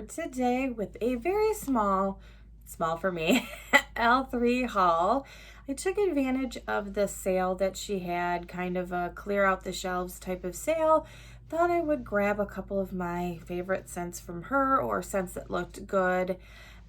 today with a very small for me, L3 haul. I took advantage of the sale that she had, kind of a clear out the shelves type of sale. Thought I would grab a couple of my favorite scents from her, or scents that looked good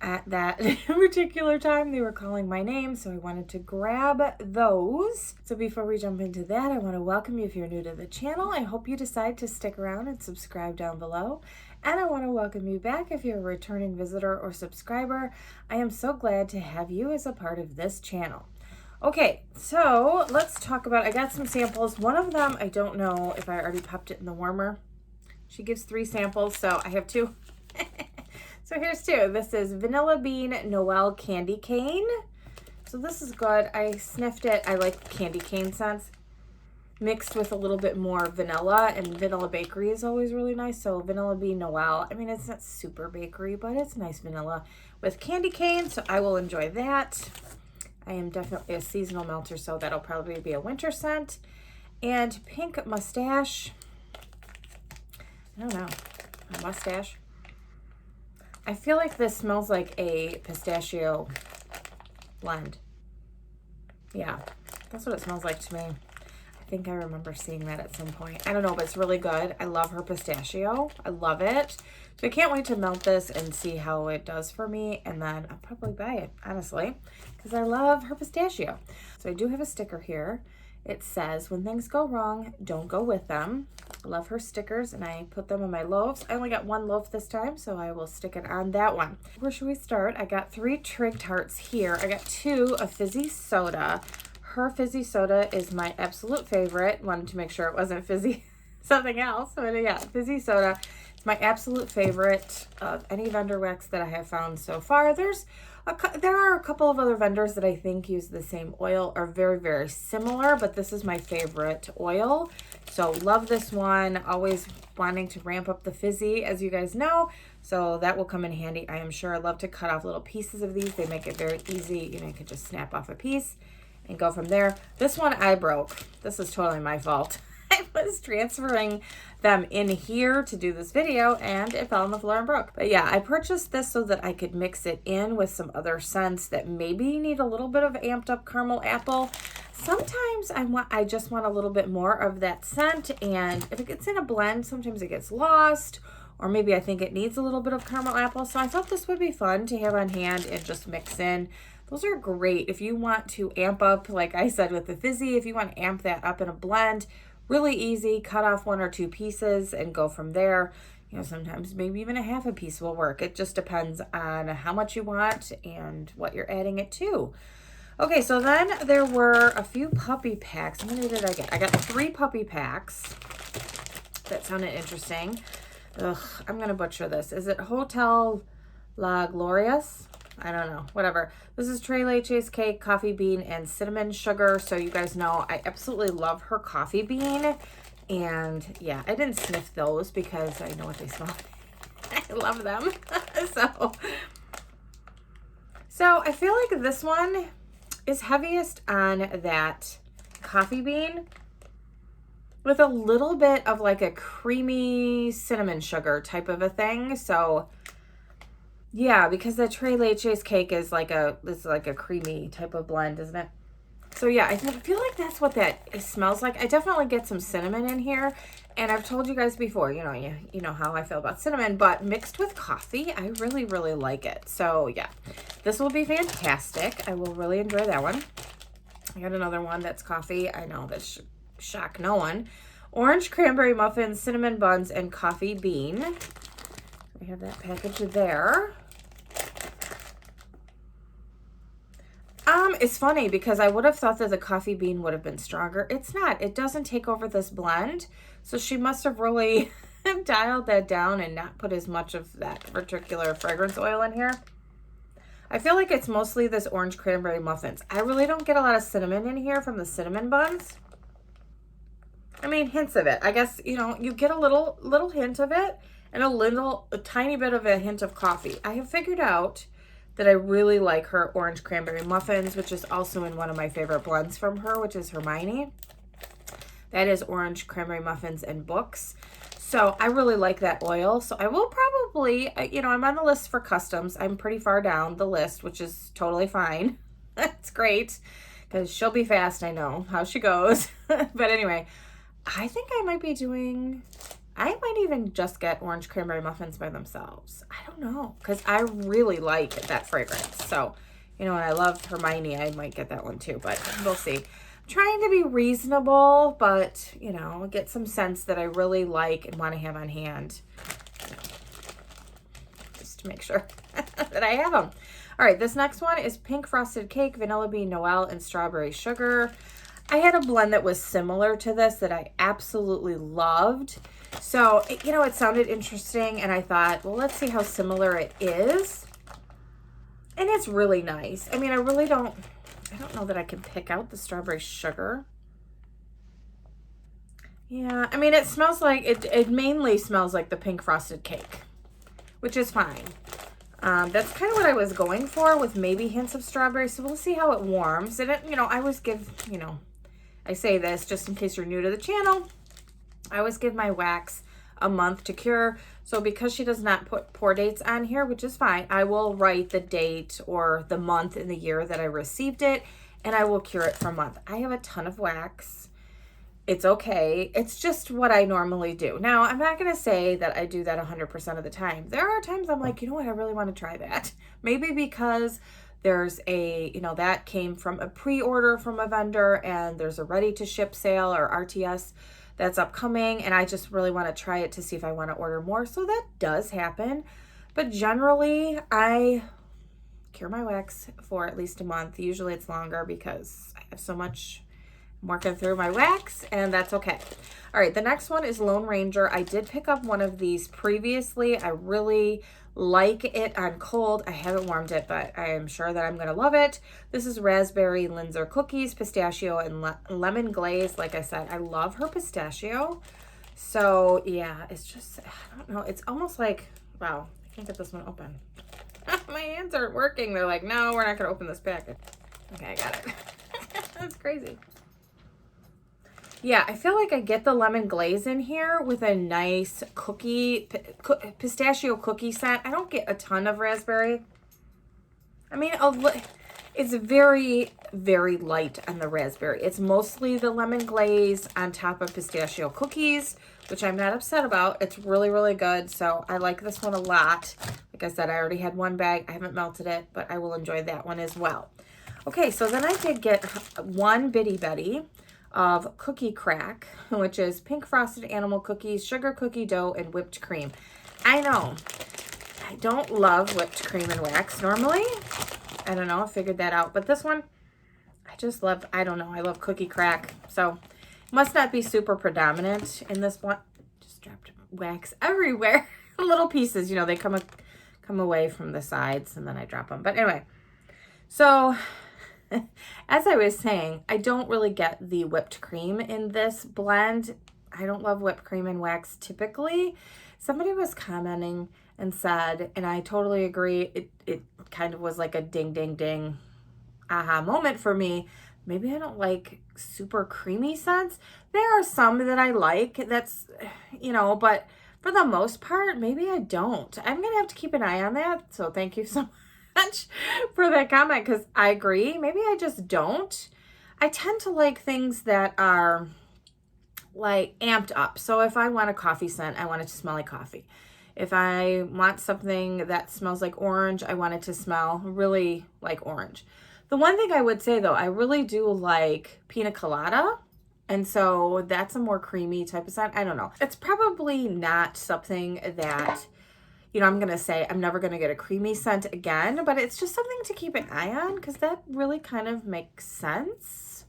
at that particular time. They were calling my name, so I wanted to grab those. So before we jump into that, I want to welcome you if you're new to the channel. I hope you decide to stick around and subscribe down below. And I want to welcome you back if you're a returning visitor or subscriber. I am so glad to have you as a part of this channel. Okay, so let's talk about, I got some samples. One of them, I don't know if I already popped it in the warmer. She gives 3 samples, so I have 2. So here's 2. This is Vanilla Bean Noel Candy Cane. So this is good. I sniffed it. I like candy cane scents mixed with a little bit more vanilla, and vanilla bakery is always really nice. So Vanilla Bean Noel, I mean, it's not super bakery, but it's nice vanilla with candy cane, so I will enjoy that. I am definitely a seasonal melter, so that'll probably be a winter scent. And Pink Mustache. I don't know, a mustache. I feel like this smells like a pistachio blend. Yeah, that's what it smells like to me. I think I remember seeing that at some point. I don't know, but it's really good. I love her pistachio. I love it. So I can't wait to melt this and see how it does for me. And then I'll probably buy it, honestly, because I love her pistachio. So I do have a sticker here. It says, when things go wrong, don't go with them. I love her stickers, and I put them on my loaves. I only got 1 loaf this time, so I will stick it on that one. Where should we start? I got 3 Trig Tarts here. I got 2 of fizzy soda. Her fizzy soda is my absolute favorite. Wanted to make sure it wasn't fizzy something else. But yeah, fizzy soda. It's my absolute favorite of any vendor wax that I have found so far. There are a couple of other vendors that I think use the same oil, are very, very similar, but this is my favorite oil. So love this one. Always wanting to ramp up the fizzy, as you guys know. So that will come in handy, I am sure. I love to cut off little pieces of these. They make it very easy. You know, you can just snap off a piece and go from there. This one I broke. This is totally my fault. I was transferring them in here to do this video, and it fell on the floor and broke. But yeah, I purchased this so that I could mix it in with some other scents that maybe need a little bit of amped up caramel apple. Sometimes I just want a little bit more of that scent, and if it gets in a blend, sometimes it gets lost, or maybe I think it needs a little bit of caramel apple. So I thought this would be fun to have on hand and just mix in. Those are great if you want to amp up, like I said with the fizzy, if you want to amp that up in a blend. Really easy, cut off 1 or 2 pieces and go from there. You know, sometimes maybe even a half a piece will work. It just depends on how much you want and what you're adding it to. Okay, so then there were a few puppy packs. How many did I get? I got 3 puppy packs. That sounded interesting. Ugh, I'm gonna butcher this. Is it Hotel La Glorias? I don't know, whatever. This is Tres Leches cake, coffee bean, and cinnamon sugar. So you guys know I absolutely love her coffee bean. And yeah, I didn't sniff those because I know what they smell like. I love them. So I feel like this one is heaviest on that coffee bean with a little bit of like a creamy cinnamon sugar type of a thing. So yeah, because the Tres Leches cake is like a creamy type of blend, isn't it? So yeah, I feel like that's what that smells like. I definitely get some cinnamon in here, and I've told you guys before, you know how I feel about cinnamon, but mixed with coffee, I really, really like it. So yeah, this will be fantastic. I will really enjoy that one. I got another one that's coffee. I know that should shock no one. Orange Cranberry Muffins, Cinnamon Buns, and Coffee Bean. We have that package there. It's funny because I would have thought that the coffee bean would have been stronger. It's not. It doesn't take over this blend. So she must have really dialed that down and not put as much of that particular fragrance oil in here. I feel like it's mostly this orange cranberry muffins. I really don't get a lot of cinnamon in here from the cinnamon buns. I mean, hints of it. I guess, you know, you get a little hint of it and a tiny bit of a hint of coffee. I have figured out that I really like her orange cranberry muffins, which is also in one of my favorite blends from her, which is Hermione. That is orange cranberry muffins and books. So I really like that oil. So I will probably, you know, I'm on the list for customs. I'm pretty far down the list, which is totally fine. That's great because she'll be fast. I know how she goes. But anyway, I think I might be doing, I might even just get orange cranberry muffins by themselves. I don't know, because I really like that fragrance. So, you know, and I love Hermione. I might get that one too, but we'll see. I'm trying to be reasonable, but, you know, get some scents that I really like and want to have on hand. Just to make sure that I have them. All right, this next one is Pink Frosted Cake, Vanilla Bean Noel, and Strawberry Sugar. I had a blend that was similar to this that I absolutely loved. So, you know, it sounded interesting, and I thought, well, let's see how similar it is. And it's really nice. I mean, I don't know that I can pick out the Strawberry Sugar. Yeah, I mean, it smells like, it mainly smells like the Pink Frosted Cake, which is fine. That's kind of what I was going for, with maybe hints of strawberry. So we'll see how it warms. And, you know, I always give, you know, I say this just in case you're new to the channel, I always give my wax a month to cure. So because she does not put pour dates on here, which is fine, I will write the date or the month and the year that I received it, and I will cure it for a month. I have a ton of wax. It's okay. It's just what I normally do. Now, I'm not going to say that I do that 100% of the time. There are times I'm like, you know what, I really want to try that. Maybe because there's a, you know, that came from a pre-order from a vendor, and there's a ready to ship sale or RTS that's upcoming, and I just really want to try it to see if I want to order more. So that does happen. But generally, I cure my wax for at least a month. Usually it's longer because I have so much working through my wax, and that's okay. All right, the next one is Lone Ranger. I did pick up one of these previously. I really like it on cold. I haven't warmed it, but I am sure that I'm going to love it. This is raspberry Linzer cookies, pistachio, and lemon glaze. Like I said, I love her pistachio. So yeah, it's just, I don't know. It's almost like, wow, I can't get this one open. My hands aren't working. They're like, no, we're not going to open this packet. Okay, I got it. That's crazy. Yeah, I feel like I get the lemon glaze in here with a nice pistachio cookie scent. I don't get a ton of raspberry. I mean, it's very, very light on the raspberry. It's mostly the lemon glaze on top of pistachio cookies, which I'm not upset about. It's really, really good. So I like this one a lot. Like I said, I already had one bag. I haven't melted it, but I will enjoy that one as well. Okay, so then I did get one Bitty Betty of cookie crack, which is pink frosted animal cookies, sugar cookie dough, and whipped cream. I know I don't love whipped cream and wax normally. I don't know, I figured that out, but this one I just love. I don't know, I love cookie crack, so it must not be super predominant in this one. Just dropped wax everywhere. Little pieces, you know, they come away from the sides, and then I drop them. But anyway, so as I was saying, I don't really get the whipped cream in this blend. I don't love whipped cream and wax typically. Somebody was commenting and said, and I totally agree, it kind of was like a ding, ding, ding aha moment for me. Maybe I don't like super creamy scents. There are some that I like, that's, you know, but for the most part, maybe I don't. I'm going to have to keep an eye on that. So thank you so much for that comment, because I agree. Maybe I just don't. I tend to like things that are like amped up. So if I want a coffee scent, I want it to smell like coffee. If I want something that smells like orange, I want it to smell really like orange. The one thing I would say though, I really do like pina colada. And so that's a more creamy type of scent. I don't know. It's probably not something that, you know, I'm going to say I'm never going to get a creamy scent again, but it's just something to keep an eye on, because that really kind of makes sense.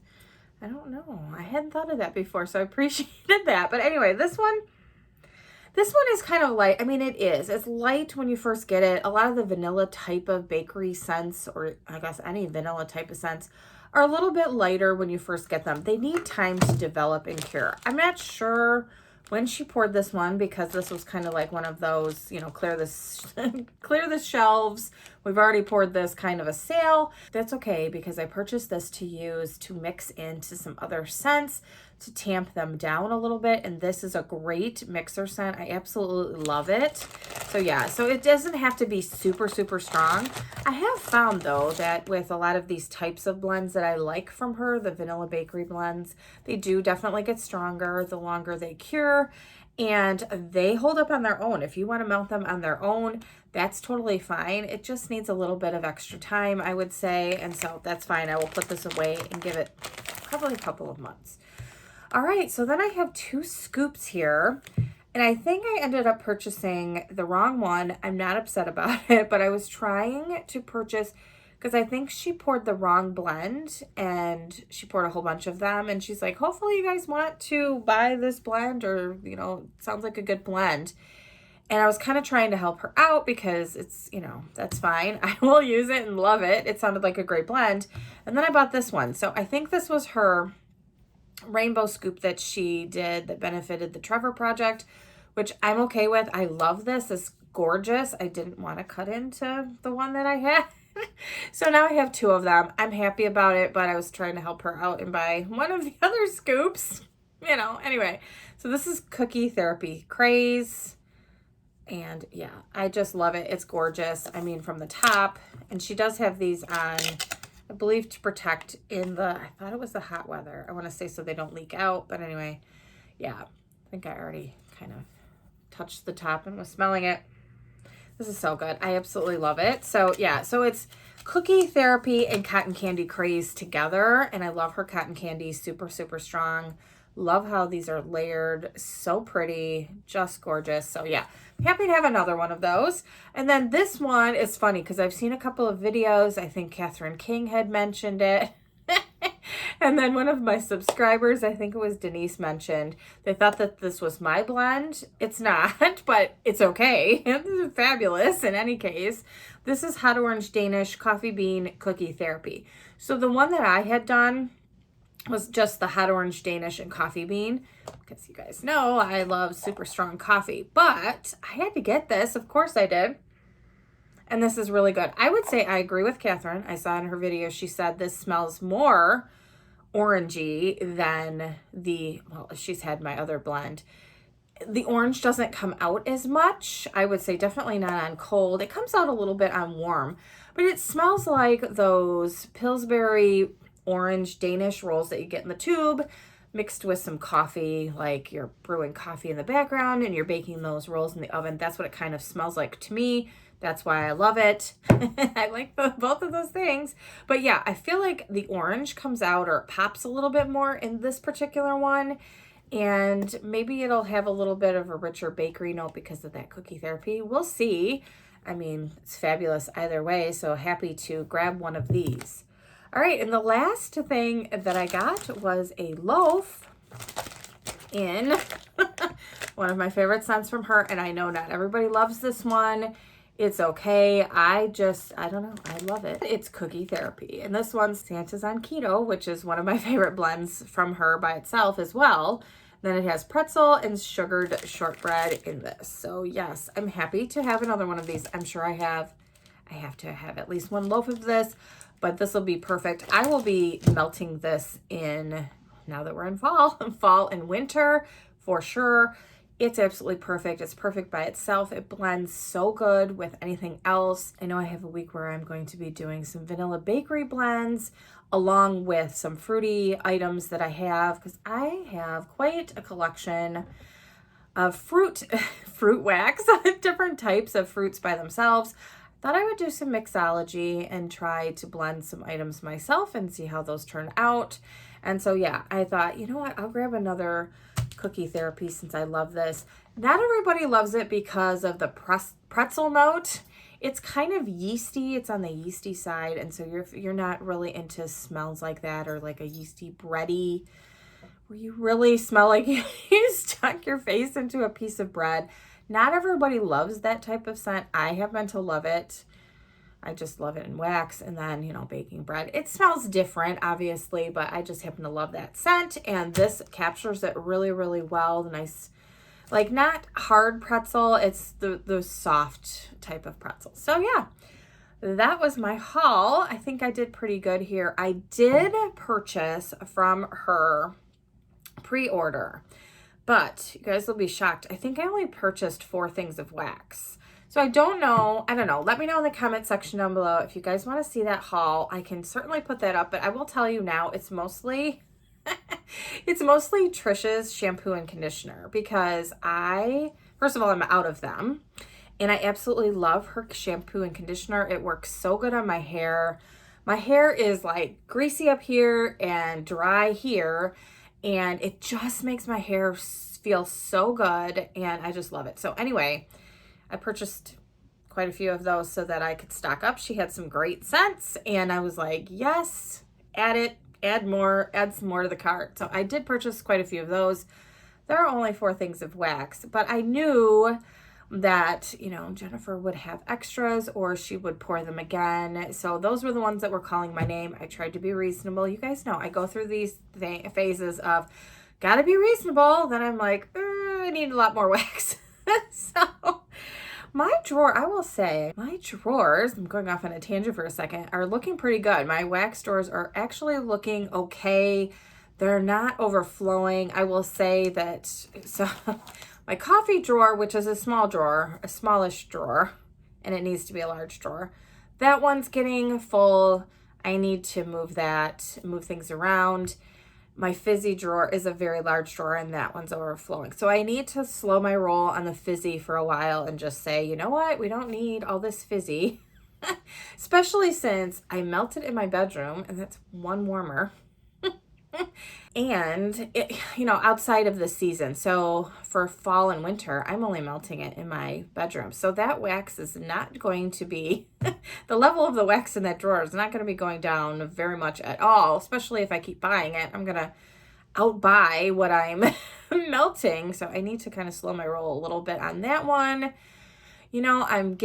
I don't know. I hadn't thought of that before, so I appreciated that. But anyway, this one is kind of light. I mean, it is. It's light when you first get it. A lot of the vanilla type of bakery scents, or I guess any vanilla type of scents, are a little bit lighter when you first get them. They need time to develop and cure. I'm not sure when she poured this one, because this was kind of like one of those, you know, clear this clear the shelves, we've already poured this kind of a sale. That's okay, because I purchased this to use to mix into some other scents to tamp them down a little bit, and this is a great mixer scent. I absolutely love it. So yeah, so it doesn't have to be super strong. I have found though that with a lot of these types of blends that I like from her, the vanilla bakery blends, they do definitely get stronger the longer they cure, and they hold up on their own. If you want to melt them on their own, that's totally fine. It just needs a little bit of extra time, I would say, and so that's fine. I will put this away and give it probably a couple of months. All right, so then I have 2 scoops here, and I think I ended up purchasing the wrong one. I'm not upset about it, but I was trying to purchase, because I think she poured the wrong blend, and she poured a whole bunch of them, and she's like, hopefully you guys want to buy this blend, or, you know, it sounds like a good blend. And I was kind of trying to help her out because it's, you know, that's fine. I will use it and love it. It sounded like a great blend. And then I bought this one. So I think this was her rainbow scoop that she did that benefited the Trevor Project, which I'm okay with. I love this. It's gorgeous. I didn't want to cut into the one that I had. So now I have 2 of them. I'm happy about it, but I was trying to help her out and buy one of the other scoops. You know, anyway. So this is Cookie Therapy Craze. And yeah, I just love it. It's gorgeous. I mean, from the top. And she does have these on, I believe, to protect in the, I thought it was the hot weather. I want to say so they don't leak out. But anyway, yeah, I think I already kind of touched the top and was smelling it. This is so good. I absolutely love it. So yeah, so it's Cookie Therapy and Cotton Candy Craze together. And I love her cotton candy. Super strong. Love how these are layered. So pretty. Just gorgeous. So yeah, happy to have another one of those. And then this one is funny because I've seen a couple of videos. I think Catherine King had mentioned it. And then one of my subscribers, I think it was Denise, mentioned they thought that this was my blend. It's not, but it's okay. It's fabulous in any case. This is Hot Orange Danish Coffee Bean Cookie Therapy. So the one that I had done was just the Hot Orange Danish and Coffee Bean, because you guys know I love super strong coffee, but I had to get this. Of course I did. And this is really good. I would say I agree with Catherine. I saw in her video, she said this smells more orangey than the, well, she's had my other blend. The orange doesn't come out as much. I would say definitely not on cold. It comes out a little bit on warm, but it smells like those Pillsbury orange Danish rolls that you get in the tube mixed with some coffee, like you're brewing coffee in the background and you're baking those rolls in the oven. That's what it kind of smells like to me. That's why I love it. I like both of those things. But yeah, I feel like the orange comes out or it pops a little bit more in this particular one. And maybe it'll have a little bit of a richer bakery note because of that Cookie Therapy. We'll see. I mean, it's fabulous either way. So happy to grab one of these. All right, and the last thing that I got was a loaf in one of my favorite scents from her. And I know not everybody loves this one. It's okay. I don't know. I love it. It's Cookie Therapy. And this one's Santa's on Keto, which is one of my favorite blends from her by itself as well. Then it has pretzel and sugared shortbread in this. So yes, I'm happy to have another one of these. I'm sure I have to have at least one loaf of this, but this will be perfect. I will be melting this in, now that we're in fall and winter for sure. It's absolutely perfect. It's perfect by itself. It blends so good with anything else. I know I have a week where I'm going to be doing some vanilla bakery blends along with some fruity items that I have, because I have quite a collection of fruit wax, different types of fruits by themselves. Thought I would do some mixology and try to blend some items myself and see how those turn out. And so yeah, I thought, you know what, I'll grab another Cookie Therapy since I love this. Not everybody loves it because of the pretzel note. It's kind of yeasty. It's on the yeasty side, and so you're not really into smells like that, or like a yeasty bready where you really smell like you stuck your face into a piece of bread. Not everybody loves that type of scent. I happen to love it. I just love it in wax, and then, you know, baking bread. It smells different, obviously, but I just happen to love that scent, and this captures it really, really well. The nice Like not hard pretzel, it's the soft type of pretzel. So yeah, that was my haul. I think I did pretty good here. I did purchase from her pre-order, but you guys will be shocked. I think I only purchased 4 things of wax. So I don't know. Let me know in the comment section down below if you guys want to see that haul. I can certainly put that up, but I will tell you now, it's mostly Trisha's shampoo and conditioner, because first of all, I'm out of them. And I absolutely love her shampoo and conditioner. It works so good on my hair. My hair is like greasy up here and dry here, and it just makes my hair feel so good, and I just love it. So anyway, I purchased quite a few of those so that I could stock up. She had some great scents, and I was like, yes, add some more to the cart. So I did purchase quite a few of those. There are only 4 things of wax, but I knew that, Jennifer would have extras or she would pour them again. So those were the ones that were calling my name. I tried to be reasonable. You guys know I go through these phases of gotta be reasonable. Then I'm like, I need a lot more wax. So my drawer, I will say, my drawers, I'm going off on a tangent for a second, are looking pretty good. My wax drawers are actually looking okay. They're not overflowing. I will say that, so my coffee drawer, which is a small drawer, a smallish drawer, and it needs to be a large drawer, that one's getting full. I need to move things around. My fizzy drawer is a very large drawer, and that one's overflowing. So I need to slow my roll on the fizzy for a while and just say, you know what? We don't need all this fizzy, especially since I melted in my bedroom, and that's one warmer. And outside of the season, so for fall and winter, I'm only melting it in my bedroom. So that wax is not going to be, the level of the wax in that drawer is not going to be going down very much at all, especially if I keep buying it. I'm going to outbuy what I'm melting. So I need to kind of slow my roll a little bit on that one. I have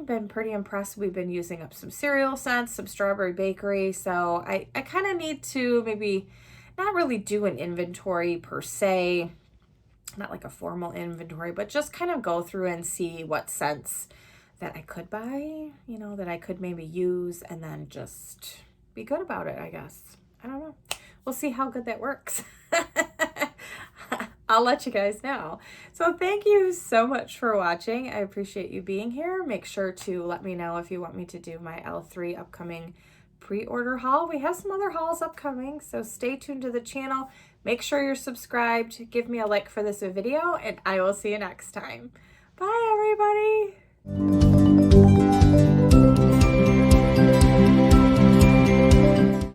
been pretty impressed. We've been using up some cereal scents, some strawberry bakery. So I kind of need to maybe not really do an inventory per se, not like a formal inventory, but just kind of go through and see what scents that I could buy, that I could maybe use, and then just be good about it, I guess. I don't know. We'll see how good that works. I'll let you guys know. So thank you so much for watching. I appreciate you being here. Make sure to let me know if you want me to do my L3 upcoming pre-order haul. We have some other hauls upcoming, so stay tuned to the channel. Make sure you're subscribed. Give me a like for this video, and I will see you next time. Bye, everybody.